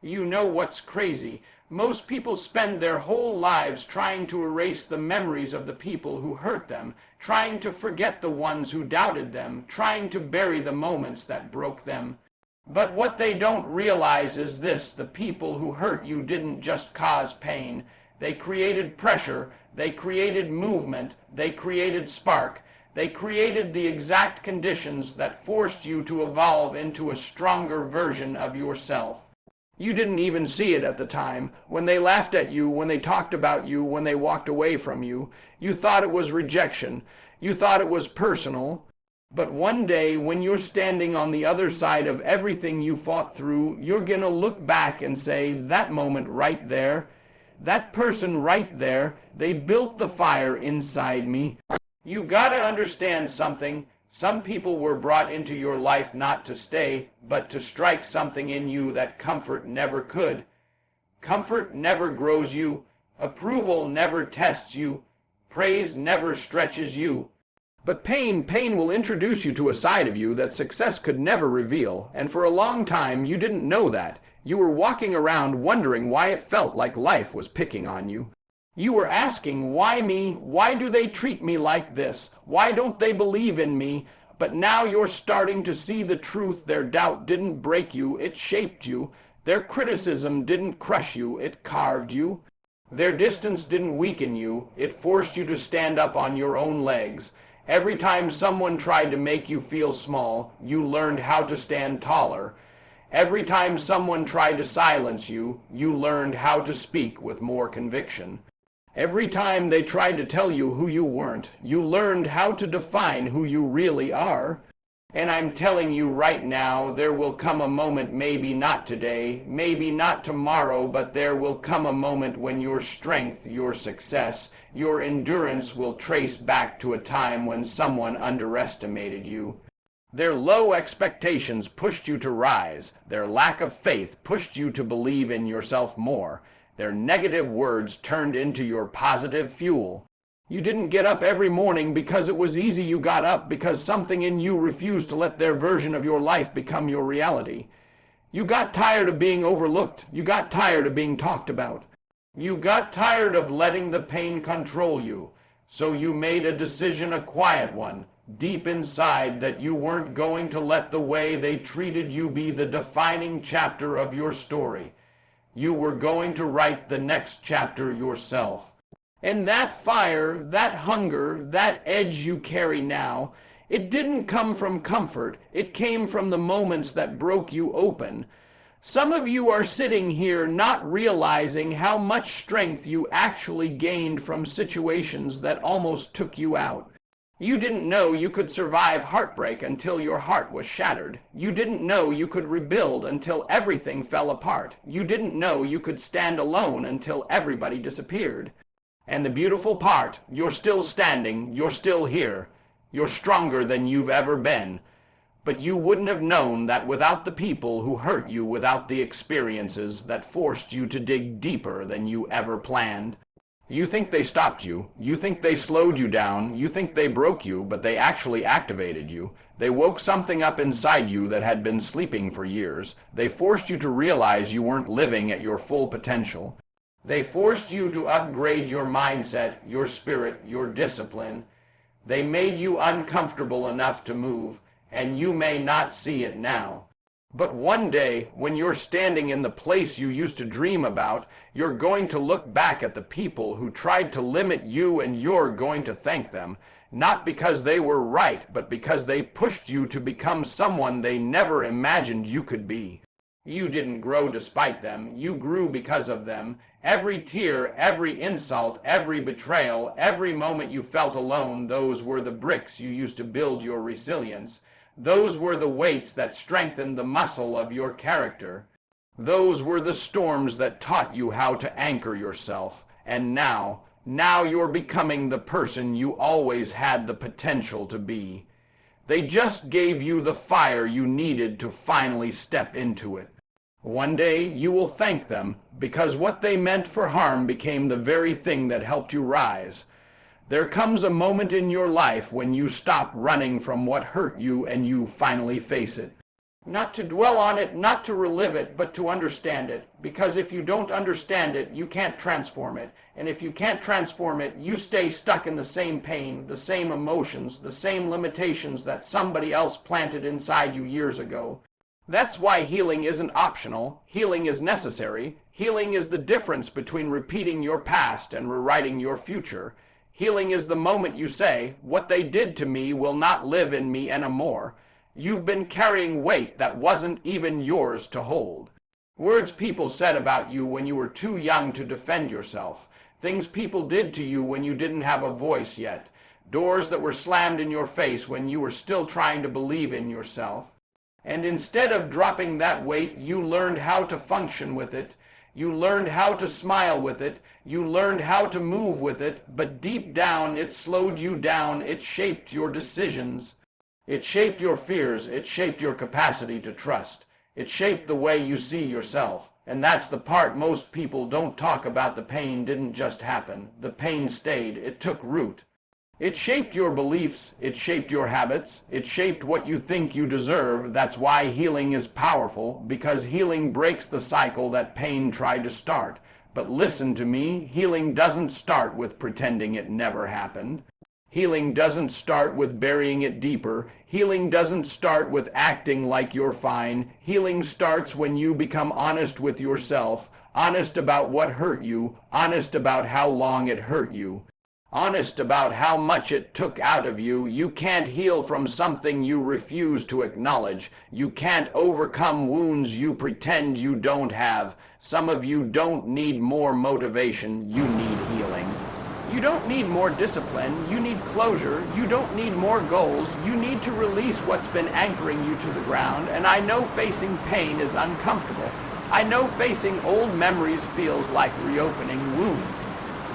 You know what's crazy? Most people spend their whole lives trying to erase the memories of the people who hurt them, trying to forget the ones who doubted them, trying to bury the moments that broke them. But what they don't realize is this: the people who hurt you didn't just cause pain. They created pressure, they created movement, they created spark. They created the exact conditions that forced you to evolve into a stronger version of yourself. You didn't even see it at the time. When they laughed at you, when they talked about you, when they walked away from you, you thought it was rejection. You thought it was personal. But one day, when you're standing on the other side of everything you fought through, you're going to look back and say, that moment right there, that person right there, they built the fire inside me. You got to understand something. Some people were brought into your life not to stay, but to strike something in you that comfort never could. Comfort never grows you. Approval never tests you. Praise never stretches you. But pain will introduce you to a side of you that success could never reveal, and for a long time you didn't know that. You were walking around wondering why it felt like life was picking on you. You were asking, why me? Why do they treat me like this? Why don't they believe in me? But now you're starting to see the truth. Their doubt didn't break you, it shaped you. Their criticism didn't crush you, it carved you. Their distance didn't weaken you, it forced you to stand up on your own legs. Every time someone tried to make you feel small, you learned how to stand taller. Every time someone tried to silence you, you learned how to speak with more conviction. Every time they tried to tell you who you weren't, you learned how to define who you really are. And I'm telling you right now, there will come a moment, maybe not today, maybe not tomorrow, but there will come a moment when your strength, your success, your endurance will trace back to a time when someone underestimated you. Their low expectations pushed you to rise. Their lack of faith pushed you to believe in yourself more. Their negative words turned into your positive fuel. You didn't get up every morning because it was easy. You got up because something in you refused to let their version of your life become your reality. You got tired of being overlooked. You got tired of being talked about. You got tired of letting the pain control you. So you made a decision, a quiet one, deep inside, that you weren't going to let the way they treated you be the defining chapter of your story. You were going to write the next chapter yourself. And that fire, that hunger, that edge you carry now, it didn't come from comfort. It came from the moments that broke you open. Some of you are sitting here not realizing how much strength you actually gained from situations that almost took you out. You didn't know you could survive heartbreak until your heart was shattered. You didn't know you could rebuild until everything fell apart. You didn't know you could stand alone until everybody disappeared. And the beautiful part, you're still standing, you're still here. You're stronger than you've ever been. But you wouldn't have known that without the people who hurt you, without the experiences that forced you to dig deeper than you ever planned. You think they stopped you. You think they slowed you down. You think they broke you, but they actually activated you. They woke something up inside you that had been sleeping for years. They forced you to realize you weren't living at your full potential. They forced you to upgrade your mindset, your spirit, your discipline. They made you uncomfortable enough to move, and you may not see it now. But one day, when you're standing in the place you used to dream about, you're going to look back at the people who tried to limit you, and you're going to thank them, not because they were right, but because they pushed you to become someone they never imagined you could be. You didn't grow despite them. You grew because of them. Every tear, every insult, every betrayal, every moment you felt alone, those were the bricks you used to build your resilience. Those were the weights that strengthened the muscle of your character. Those were the storms that taught you how to anchor yourself. And now you're becoming the person you always had the potential to be. They just gave you the fire you needed to finally step into it. One day you will thank them, because what they meant for harm became the very thing that helped you rise. There comes a moment in your life when you stop running from what hurt you and you finally face it. Not to dwell on it, not to relive it, but to understand it. Because if you don't understand it, you can't transform it. And if you can't transform it, you stay stuck in the same pain, the same emotions, the same limitations that somebody else planted inside you years ago. That's why healing isn't optional. Healing is necessary. Healing is the difference between repeating your past and rewriting your future. Healing is the moment you say, what they did to me will not live in me anymore. You've been carrying weight that wasn't even yours to hold. Words people said about you when you were too young to defend yourself. Things people did to you when you didn't have a voice yet. Doors that were slammed in your face when you were still trying to believe in yourself. And instead of dropping that weight, you learned how to function with it. You learned how to smile with it. You learned how to move with it. But deep down, it slowed you down. It shaped your decisions. It shaped your fears. It shaped your capacity to trust. It shaped the way you see yourself. And that's the part most people don't talk about. The pain didn't just happen. The pain stayed. It took root. It shaped your beliefs. It shaped your habits. It shaped what you think you deserve. That's why healing is powerful, because healing breaks the cycle that pain tried to start. But listen to me, healing doesn't start with pretending it never happened. Healing doesn't start with burying it deeper. Healing doesn't start with acting like you're fine. Healing starts when you become honest with yourself, honest about what hurt you, honest about how long it hurt you, honest about how much it took out of you. You can't heal from something you refuse to acknowledge. You can't overcome wounds you pretend you don't have. Some of you don't need more motivation. You need healing. You don't need more discipline. You need closure. You don't need more goals. You need to release what's been anchoring you to the ground. And I know facing pain is uncomfortable. I know facing old memories feels like reopening wounds.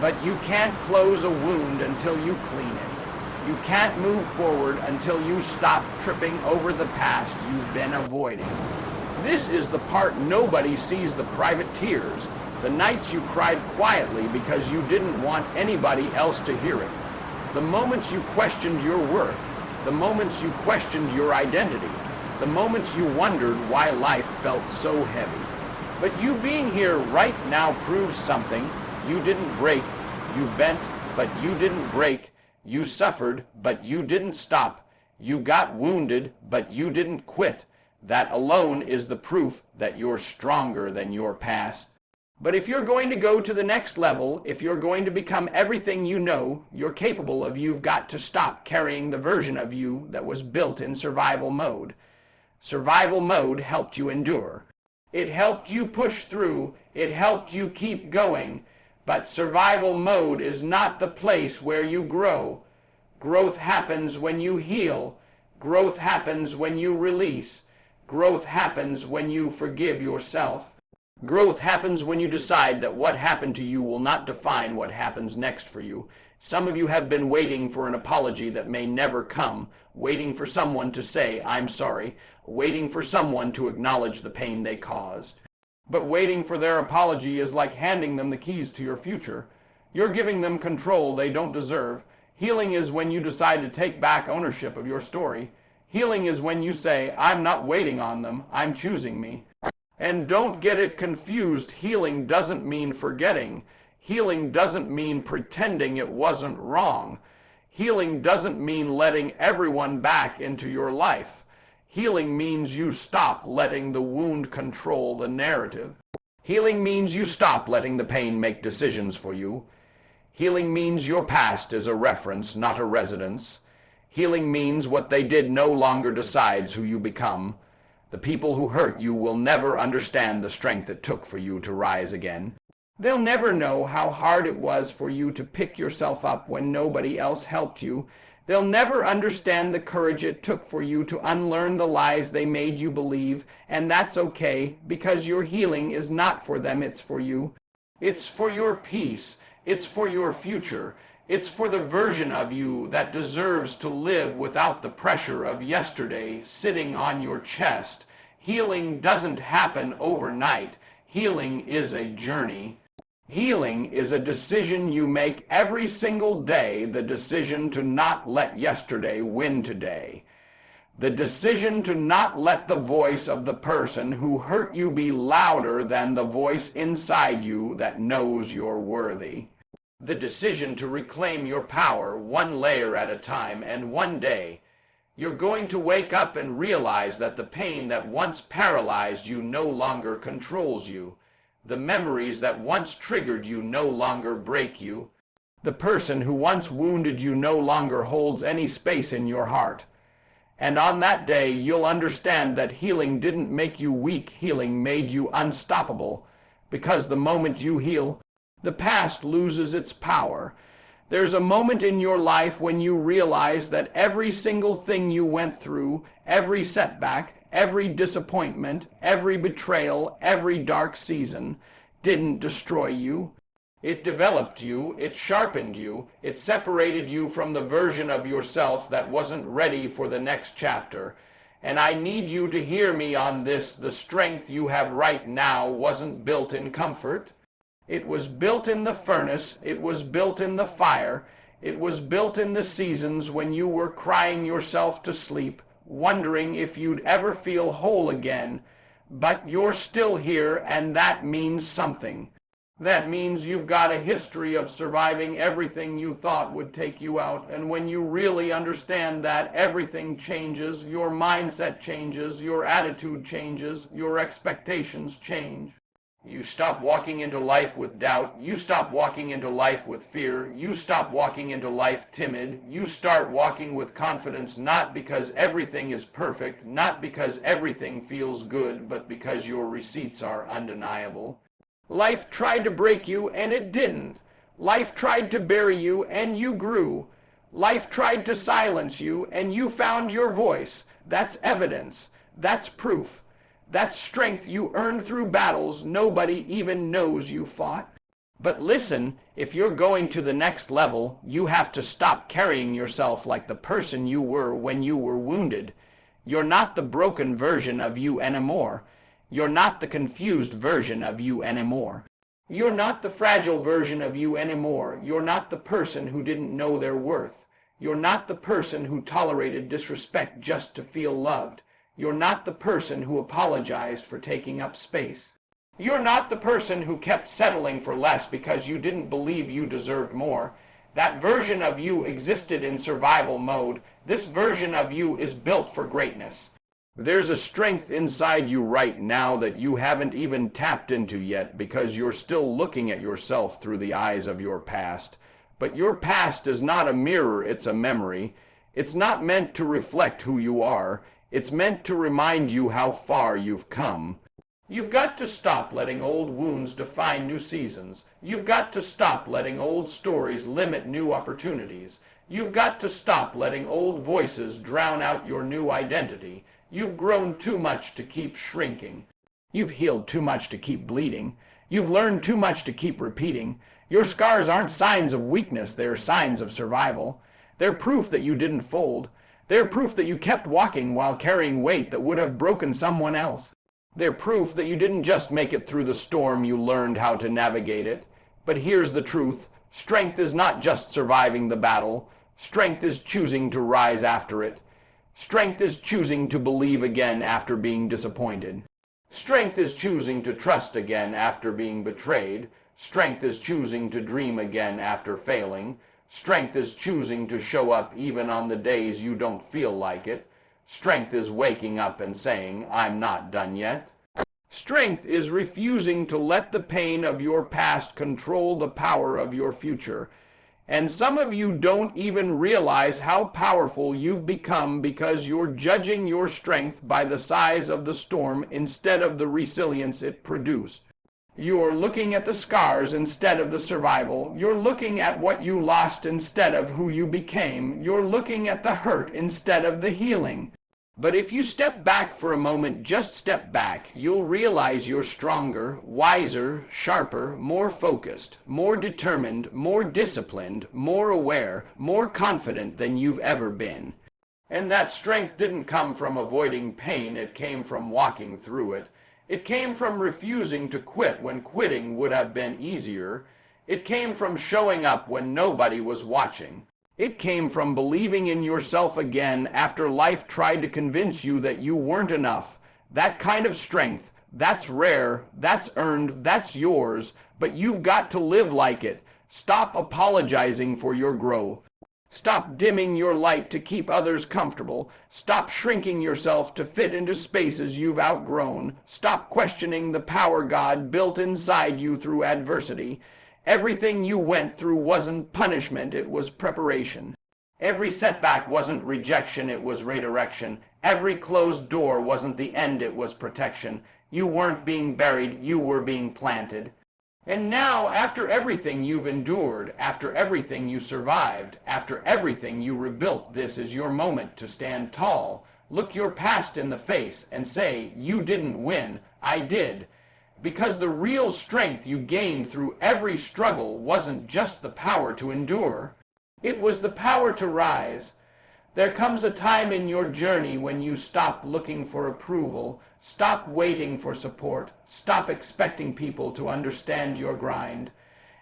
But you can't close a wound until you clean it. You can't move forward until you stop tripping over the past you've been avoiding. This is the part nobody sees: the private tears. The nights you cried quietly because you didn't want anybody else to hear it. The moments you questioned your worth. The moments you questioned your identity. The moments you wondered why life felt so heavy. But you being here right now proves something. You didn't break. You bent, but you didn't break. You suffered, but you didn't stop. You got wounded, but you didn't quit. That alone is the proof that you're stronger than your past. But if you're going to go to the next level, if you're going to become everything you know you're capable of, you've got to stop carrying the version of you that was built in survival mode. Survival mode helped you endure. It helped you push through. It helped you keep going. But survival mode is not the place where you grow. Growth happens when you heal. Growth happens when you release. Growth happens when you forgive yourself. Growth happens when you decide that what happened to you will not define what happens next for you. Some of you have been waiting for an apology that may never come, waiting for someone to say, "I'm sorry," waiting for someone to acknowledge the pain they caused. But waiting for their apology is like handing them the keys to your future. You're giving them control they don't deserve. Healing is when you decide to take back ownership of your story. Healing is when you say, "I'm not waiting on them, I'm choosing me." And don't get it confused. Healing doesn't mean forgetting. Healing doesn't mean pretending it wasn't wrong. Healing doesn't mean letting everyone back into your life. Healing means you stop letting the wound control the narrative. Healing means you stop letting the pain make decisions for you. Healing means your past is a reference, not a residence. Healing means what they did no longer decides who you become. The people who hurt you will never understand the strength it took for you to rise again. They'll never know how hard it was for you to pick yourself up when nobody else helped you. They'll never understand the courage it took for you to unlearn the lies they made you believe, and that's okay, because your healing is not for them, it's for you. It's for your peace. It's for your future. It's for the version of you that deserves to live without the pressure of yesterday sitting on your chest. Healing doesn't happen overnight. Healing is a journey. Healing is a decision you make every single day, the decision to not let yesterday win today. The decision to not let the voice of the person who hurt you be louder than the voice inside you that knows you're worthy. The decision to reclaim your power one layer at a time, and one day you're going to wake up and realize that the pain that once paralyzed you no longer controls you. The memories that once triggered you no longer break you. The person who once wounded you no longer holds any space in your heart. And on that day, you'll understand that healing didn't make you weak, healing made you unstoppable. Because the moment you heal, the past loses its power. There's a moment in your life when you realize that every single thing you went through, every setback, every disappointment, every betrayal, every dark season, didn't destroy you. It developed you, it sharpened you, it separated you from the version of yourself that wasn't ready for the next chapter. And I need you to hear me on this. The strength you have right now wasn't built in comfort. It was built in the furnace, it was built in the fire, it was built in the seasons when you were crying yourself to sleep, wondering if you'd ever feel whole again. But you're still here, and that means something. That means you've got a history of surviving everything you thought would take you out. And when you really understand that, everything changes, your mindset changes, your attitude changes, your expectations change. You stop walking into life with doubt. You stop walking into life with fear. You stop walking into life timid. You start walking with confidence, not because everything is perfect, not because everything feels good, but because your receipts are undeniable. Life tried to break you, and it didn't. Life tried to bury you, and you grew. Life tried to silence you, and you found your voice. That's evidence. That's proof. That's strength you earned through battles nobody even knows you fought. But listen, if you're going to the next level, you have to stop carrying yourself like the person you were when you were wounded. You're not the broken version of you anymore. You're not the confused version of you anymore. You're not the fragile version of you anymore. You're not the person who didn't know their worth. You're not the person who tolerated disrespect just to feel loved. You're not the person who apologized for taking up space. You're not the person who kept settling for less because you didn't believe you deserved more. That version of you existed in survival mode. This version of you is built for greatness. There's a strength inside you right now that you haven't even tapped into yet because you're still looking at yourself through the eyes of your past. But your past is not a mirror, it's a memory. It's not meant to reflect who you are. It's meant to remind you how far you've come. You've got to stop letting old wounds define new seasons. You've got to stop letting old stories limit new opportunities. You've got to stop letting old voices drown out your new identity. You've grown too much to keep shrinking. You've healed too much to keep bleeding. You've learned too much to keep repeating. Your scars aren't signs of weakness, they're signs of survival. They're proof that you didn't fold. They're proof that you kept walking while carrying weight that would have broken someone else. They're proof that you didn't just make it through the storm, you learned how to navigate it. But here's the truth. Strength is not just surviving the battle. Strength is choosing to rise after it. Strength is choosing to believe again after being disappointed. Strength is choosing to trust again after being betrayed. Strength is choosing to dream again after failing. Strength is choosing to show up even on the days you don't feel like it. Strength is waking up and saying, I'm not done yet. Strength is refusing to let the pain of your past control the power of your future. And some of you don't even realize how powerful you've become because you're judging your strength by the size of the storm instead of the resilience it produced. You're looking at the scars instead of the survival. You're looking at what you lost instead of who you became. You're looking at the hurt instead of the healing. But if you step back for a moment, just step back, you'll realize you're stronger, wiser, sharper, more focused, more determined, more disciplined, more aware, more confident than you've ever been. And that strength didn't come from avoiding pain, it came from walking through it. It came from refusing to quit when quitting would have been easier. It came from showing up when nobody was watching. It came from believing in yourself again after life tried to convince you that you weren't enough. That kind of strength, that's rare, that's earned, that's yours, but you've got to live like it. Stop apologizing for your growth. Stop dimming your light to keep others comfortable. Stop shrinking yourself to fit into spaces you've outgrown. Stop questioning the power God built inside you through adversity. Everything you went through wasn't punishment, it was preparation. Every setback wasn't rejection, it was redirection. Every closed door wasn't the end, it was protection. You weren't being buried, you were being planted. And now, after everything you've endured, after everything you survived, after everything you rebuilt, this is your moment to stand tall. Look your past in the face and say, you didn't win, I did. Because the real strength you gained through every struggle wasn't just the power to endure. It was the power to rise. There comes a time in your journey when you stop looking for approval, stop waiting for support, stop expecting people to understand your grind,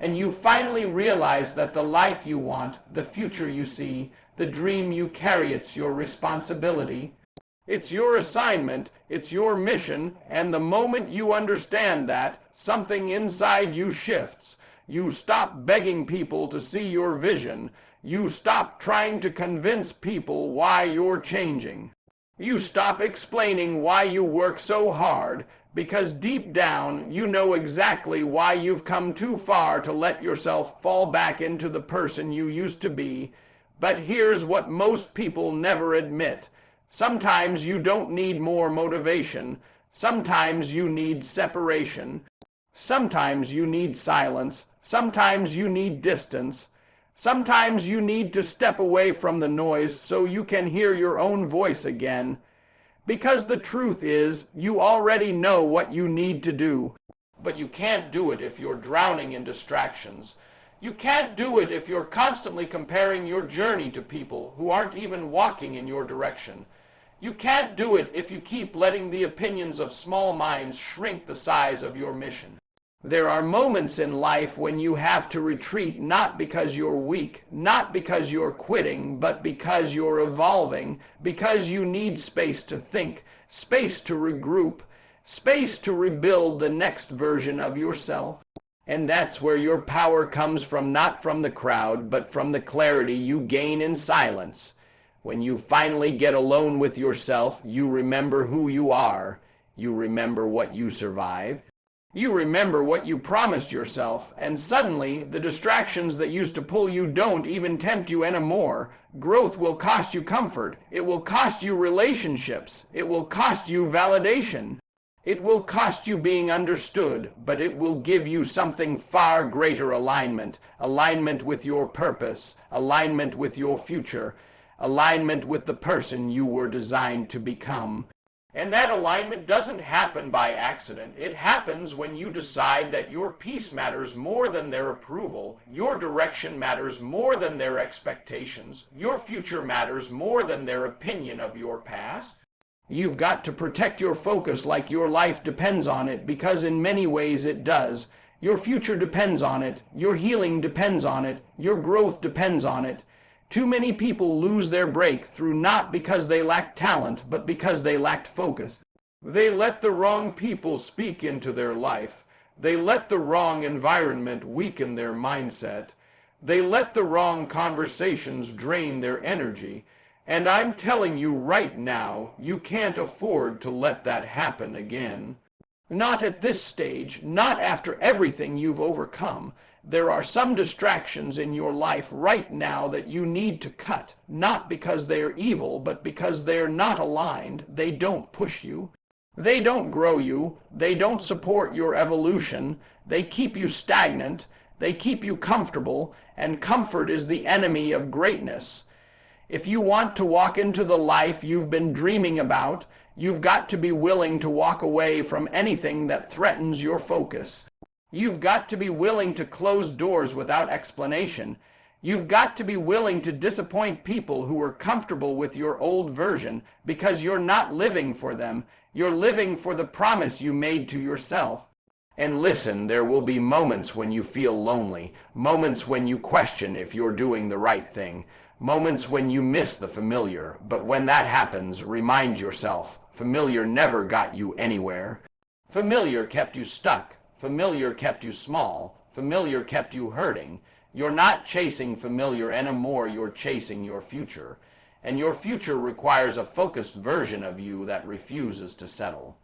and you finally realize that the life you want, the future you see, the dream you carry, it's your responsibility. It's your assignment, it's your mission, and the moment you understand that, something inside you shifts. You stop begging people to see your vision. You stop trying to convince people why you're changing. You stop explaining why you work so hard, because deep down you know exactly why you've come too far to let yourself fall back into the person you used to be. But here's what most people never admit. Sometimes you don't need more motivation. Sometimes you need separation. Sometimes you need silence. Sometimes you need distance. Sometimes you need to step away from the noise so you can hear your own voice again. Because the truth is, you already know what you need to do. But you can't do it if you're drowning in distractions. You can't do it if you're constantly comparing your journey to people who aren't even walking in your direction. You can't do it if you keep letting the opinions of small minds shrink the size of your mission. There are moments in life when you have to retreat, not because you're weak, not because you're quitting, but because you're evolving, because you need space to think, space to regroup, space to rebuild the next version of yourself. And that's where your power comes from, not from the crowd, but from the clarity you gain in silence. When you finally get alone with yourself, you remember who you are. You remember what you survived. You remember what you promised yourself, and suddenly the distractions that used to pull you don't even tempt you anymore. Growth will cost you comfort. It will cost you relationships. It will cost you validation. It will cost you being understood, but it will give you something far greater: alignment. Alignment with your purpose. Alignment with your future. Alignment with the person you were designed to become. And that alignment doesn't happen by accident. It happens when you decide that your peace matters more than their approval, your direction matters more than their expectations, your future matters more than their opinion of your past. You've got to protect your focus like your life depends on it, because in many ways it does. Your future depends on it, your healing depends on it, your growth depends on it. Too many people lose their breakthrough not because they lacked talent, but because they lacked focus. They let the wrong people speak into their life. They let the wrong environment weaken their mindset. They let the wrong conversations drain their energy. And I'm telling you right now, you can't afford to let that happen again. Not at this stage, not after everything you've overcome. There are some distractions in your life right now that you need to cut, not because they're evil, but because they're not aligned. They don't push you. They don't grow you. They don't support your evolution. They keep you stagnant. They keep you comfortable, and comfort is the enemy of greatness. If you want to walk into the life you've been dreaming about, you've got to be willing to walk away from anything that threatens your focus. You've got to be willing to close doors without explanation. You've got to be willing to disappoint people who are comfortable with your old version, because you're not living for them. You're living for the promise you made to yourself. And listen, there will be moments when you feel lonely, moments when you question if you're doing the right thing, moments when you miss the familiar. But when that happens, remind yourself, familiar never got you anywhere. Familiar kept you stuck. Familiar kept you small. Familiar kept you hurting. You're not chasing familiar anymore, you're chasing your future. And your future requires a focused version of you that refuses to settle.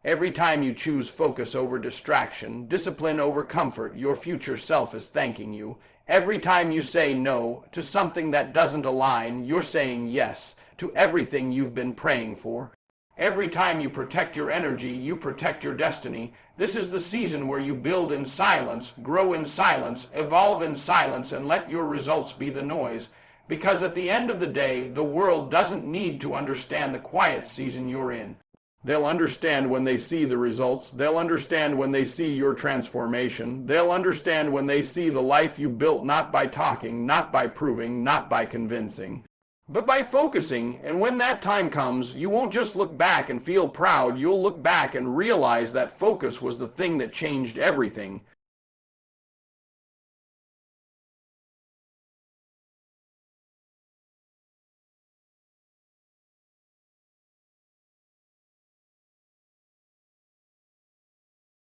Every time you choose focus over distraction, discipline over comfort, your future self is thanking you. Every time you say no to something that doesn't align, you're saying yes to everything you've been praying for. Every time you protect your energy, you protect your destiny. This is the season where you build in silence, grow in silence, evolve in silence, and let your results be the noise. Because at the end of the day, the world doesn't need to understand the quiet season you're in. They'll understand when they see the results. They'll understand when they see your transformation. They'll understand when they see the life you built not by talking, not by proving, not by convincing, but by focusing. And when that time comes, you won't just look back and feel proud. You'll look back and realize that focus was the thing that changed everything.